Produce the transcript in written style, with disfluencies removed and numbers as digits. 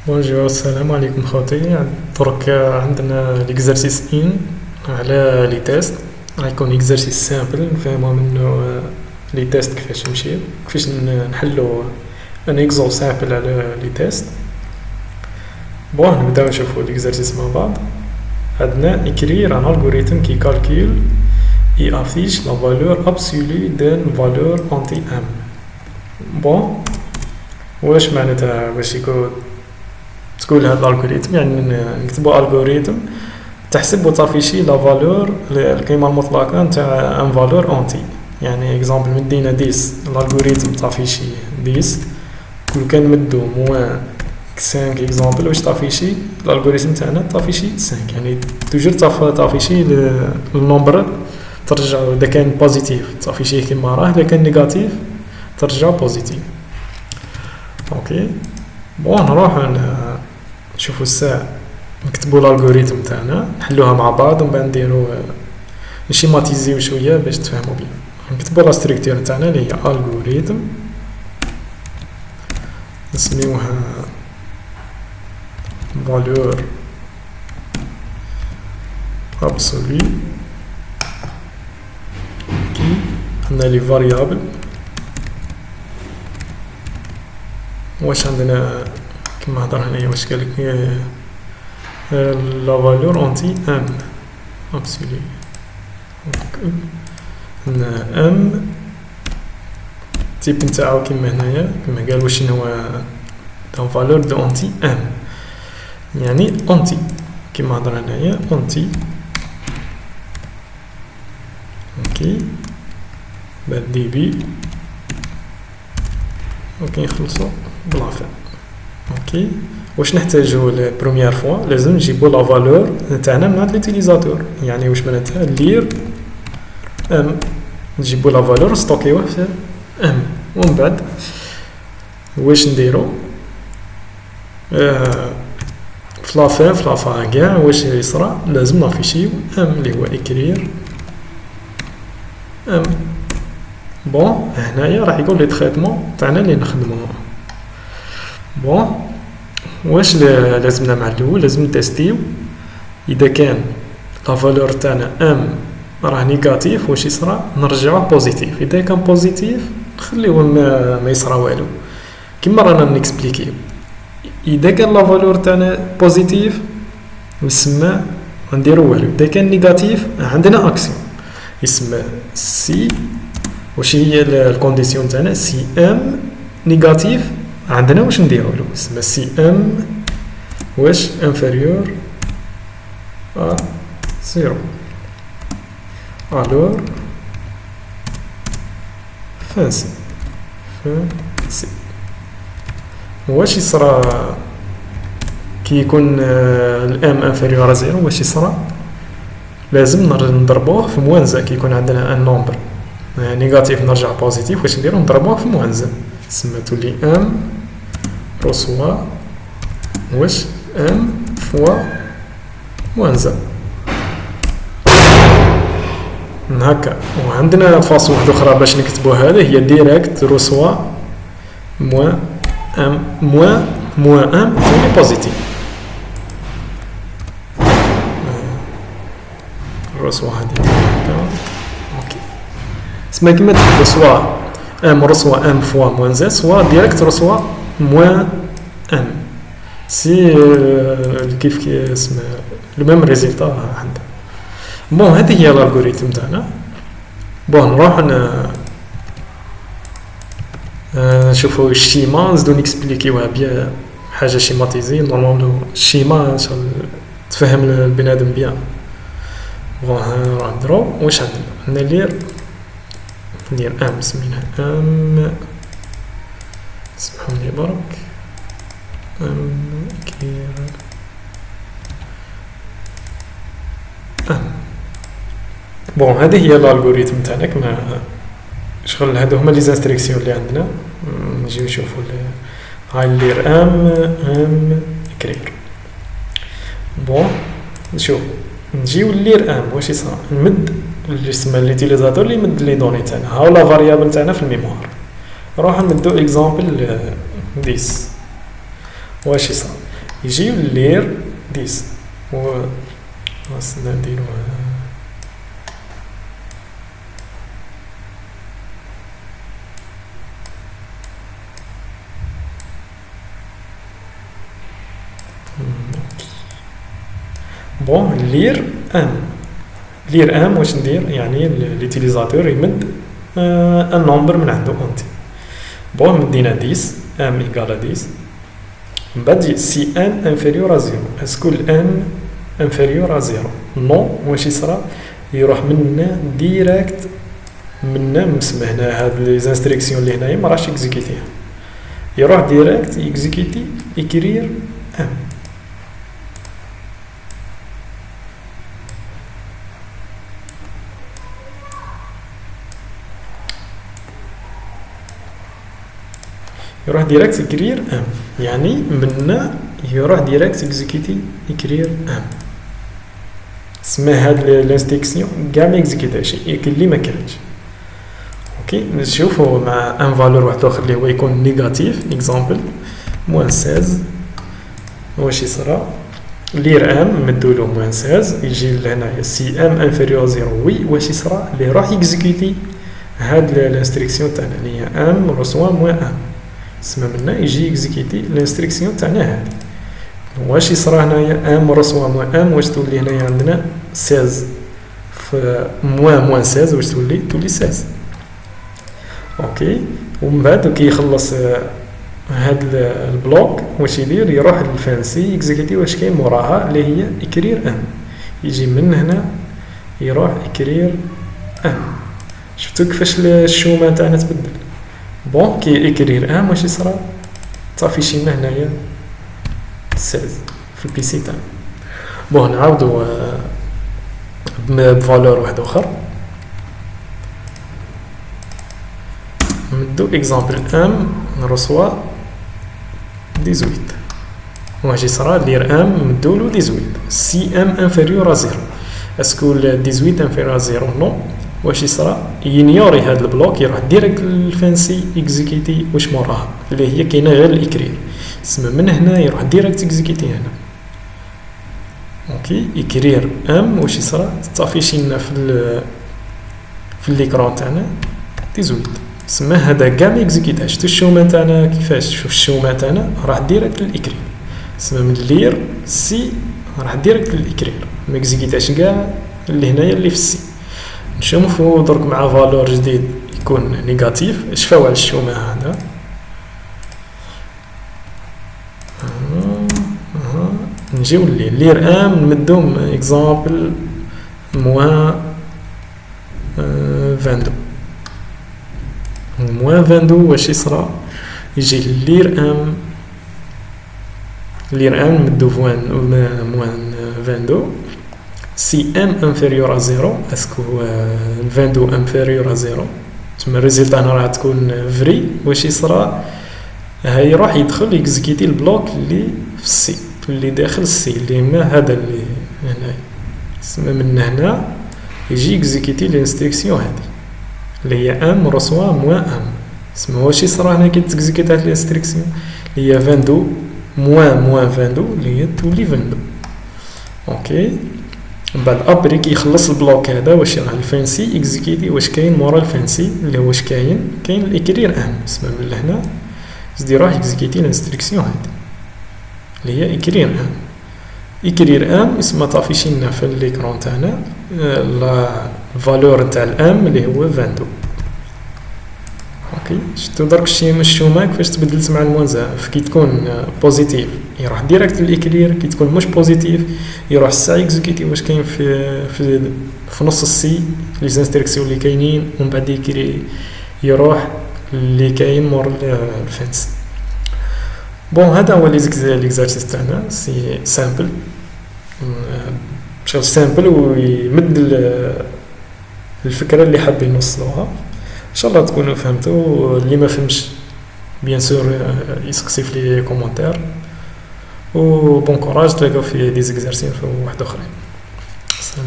بونجور، السلام عليكم خوتي. درك عندنا ليكزارسيس ان على لي تيست. غيكون اكزارسيس سامبل نفهمو منه لي تيست كيفاش يمشيو، كيفاش نحلو ان اكزو سامبل على لي تيست. نبداو نشوفو ليكزارسيس مع بعض. عندنا écrire un algorithme qui calcule et affiche la valeur absolue d'une valeur anti-m. واش معناتها باش يكون تقول هذا الالغوريثم؟ يعني نكتبوا الغوريثم تحسب وتافيشي لا فالور القيمه المطلقه نتاع ان فالور اونتي. يعني اكزامبل مدينا 10، الالغوريثم تافيشي 10. كل كان مدو موان 5 اكزامبل واش تافيشي الالغوريثم تاعنا تافيشي 5. يعني توجور تافيشي النومبر ترجع اذا كان بوزيتيف تافيشيه كيما راه، اذا كان نيجاتيف ترجع بوزيتيف. اوكي نروح نشوفوا الساعة، نكتبوا الالغوريثم تاعنا نحلوها مع بعض ومن بعد نديروا نشيماتيزيو شويه باش تفهموا بيان. نكتبوا لا ستركتور تاعنا اللي هي الغوريثم، نسميوها valeur absolue كي عندنا لي فاريابل. واش عندنا كما هضر هنايا واش قالك لا فالور اونتي ام ابسولي. هنا ام تيب نتاعو كيما هنايا كما قال واش هو لا فالور دو اونتي ام، يعني اونتي كيما هضر هنايا اونتي. اوكي بعد دي بي اوكي نخلصو بلافا. اوكي واش نحتاجو لبروميير فوا؟ لازم نجيبو لا فالور تاعنا من عند ليوتيليزاتور. يعني واش معناتها لير ام، نجيبو لا فالور ستوكيوه في ام، ومن بعد واش نديرو في لافا كاع واش يصرى لازم نافيشيو ام اللي هو اكرير ام. هنايا راح يكون لي تريتمون تاعنا اللي نخدمو. واش لازمنا مع الاول؟ لازم نتيستيو اذا كان لا فالور تاعنا ام راه نيجاتيف واش يصرى نرجعوه بوزيتيف. اذا كان بوزيتيف نخليوه ما يصرى والو كيما رانا نكسبليكيو. اذا كان لا فالور تاعنا بوزيتيف يسمى نديرو والو. اذا كان نيجاتيف عندنا اكسيون يسمى سي. واش هي الكونديسيون تاعنا؟ سي ام نيجاتيف عندنا واش نديرو له؟ يسمى سي ام واش انفيريور ا 0 الور فانسي. واش يصرى كي يكون الام انفيريور ا 0؟ واش يصرى؟ لازم نضربوه في موانزه. كي يكون عندنا ان نومبر نيجاتيف نرجع بوزيتيف، واش نديرو؟ نضربوه في موانزه. تسمى تولي ام رسوا واش ام فوا موانزه هكا. وعندنا فاصل واحده اخرى باش نكتبوا هذا، هي ديريكت رسوا موان ام موان ام تولي بوزيتيف. رسوا هذه اوكي اسمها كيما تكتب سوا ام رسوا ام فوا موان زد، سوا ديريكت رسوا موان ام. سي كيف اسمه لو ميم ريزلتا عندنا. هذه هي الالغوريثم تاعنا. نروح نشوفوا الشيما، نزيدو نكسبليكيوها بيان حاجه شيماتيزي. نورمالمون الشيما تفهم البنادم بيان. نروح ندرو واش عندنا لير ندير ام سميناها ام، سمحولي برك ام كير ام. هذه هي الالغوريثم تاعنا. كما شغل هادو هما لي زانستركسيون اللي عندنا. نجيو نشوفو هاي لير ام كرير. نشوف نجيو لير ام واش يصرى؟ نمد اللي يسمى ليوتيليزاتور اللي يمد لي دوني تاعنا. هاو لا فاريابل تاعنا في الميموار. نروح نمدو اكزامبل 10. واش يصرى؟ يجي لير 10 و خاصنا نديرو بون لير ام. لير ام واش ندير؟ يعني ليوتيليزاتور يمد ان نومبر من عنده انتي. بون مدينا 10 ام ايكال 10 من بعد سي ان انفيريور ا زيرو. اسكو الان انفيريور ا زيرو؟ نو. واش يصرى؟ يروح منا ديريكت منا مسمى هنا هاد لي زانستريكسيون اللي هنايا ما راهش اكزيكيتيها، يروح ديريكت اكزيكيتي اكرير ام. يروح ديريكت اكرير ام، يعني منا يروح ديريكت اكزيكيتي اكرير ام. سما هاد لانستركسيون كاع ما اكزيكيتاش، اللي ما كانش. اوكي نشوفو مع ان فالور واحد اخر اللي هو يكون نيجاتيف. اكزامبل موان 16 واش يصرى؟ لير ام مدولو موان 16 يجي لهنايا سي ام انفيريور زيرو. وي واش يصرى؟ اللي يروح اكزيكيتي هاد لانستركسيون تاعنا اللي هي ام رسوا موان ام. سما منا يجي اكزيكيتي لانستركسيون تاعنا هادي. واش يصرى هنايا؟ ام رسوا موان ام واش تولي هنايا عندنا 16 في موان 16 واش تولي 16. اوكي ومن بعد كي يخلص هاد البلوك واش يدير؟ يروح للفانسي اكزيكيتي واش كاين موراها اللي هي اكرير ام. يجي من هنا يروح اكرير ام. شفتوا كيفاش الشومه تاعنا تبدل؟ بون كي اكرير ام واش يصرى؟ طافيشينا هنايا 16 في البيسي تاعنا. بون نعاودو بفالور واحد اخر. ندو اكزامبل ام نرسوا 18 واش يصرى؟ لير ام مدولو 18 سي ام انفيريور ا زيرو. اسكو 18 انفيريور ا زيرو؟ نو. واش يصرى؟ ينيوري هاد البلوك يروح ديريكت للفانسي اكزيكيتي واش موراها اللي هي كاينه غير الاكرير. سما من هنا يروح ديريكت اكزيكيتي هنا. اوكي اكرير ام واش يصرى؟ تافيشينا في ليكرون تاعنا 18. سما هذا كاع ما اكزيكيتاش. شفتو الشومه تاعنا كيفاش؟ شوف الشومه تاعنا راح ديريكت للاكرير. سما من لير سي راح ديريكت للاكرير ما اكزيكيتاش كاع اللي هنايا اللي في السي. نشوفو درك مع فالور جديد يكون نيجاتيف. شفاو على الشومه هذا. نجيو لير ام نمدو اكزامبل موان 22. موان 22 واش يصرى؟ يجي لير ام مدو موان 22 سي ام انفيريور ا زيرو. اسكو 22 انفيريور ا زيرو؟ تما الريزلت هنا راح تكون فري. واش يصرى؟ هاي يروح يدخل يكزيكيتي البلوك اللي في السي اللي داخل السي اللي ما هذا اللي هنا. سما من هنا يجي يكزيكيتي الانستركسيون هذه اللي هي ام رسوا موان ام. سما واش يصرى هنا كي تكزيكيت هاد الانستركسيون اللي هي 22 موان 22 اللي هي تولي 22. اوكي من بعد ابري كي يخلص البلوك هذا واش يروح الفانسي اكزيكيتي واش كاين مورا الفانسي اللي هو واش كاين الاكرير ام. سما من هنا يزيد يروح اكزيكيتي الانستركسيون هذه اللي هي اكرير ام. اكرير ام اسمها طافيشينا في ليكرون تاعنا لا فالور تاع الام اللي هو 22. اوكي شفتوا درك الشومه كيفاش تبدلت مع الموازا. كي تكون بوزيتيف يروح ديريكت للاكرير، كي تكون مش بوزيتيف يروح الساعه اكزيكيتي واش كاين في نص السي لي زانستركسيون اللي كاينين ومن بعد يروح اللي كاين مور الفانس. بون هذا هو ليكزارسيس تاعنا سي سامبل شغل سامبل ويمد الفكره اللي حابين نوصلوها. ان شاء الله تكونوا فهمتوا. اللي ما فهمش بيان سور يسقسي في لي كومونتير و بون كوراج. تلاقاو في دي زيكزارسيس واحد اخرين. السلام.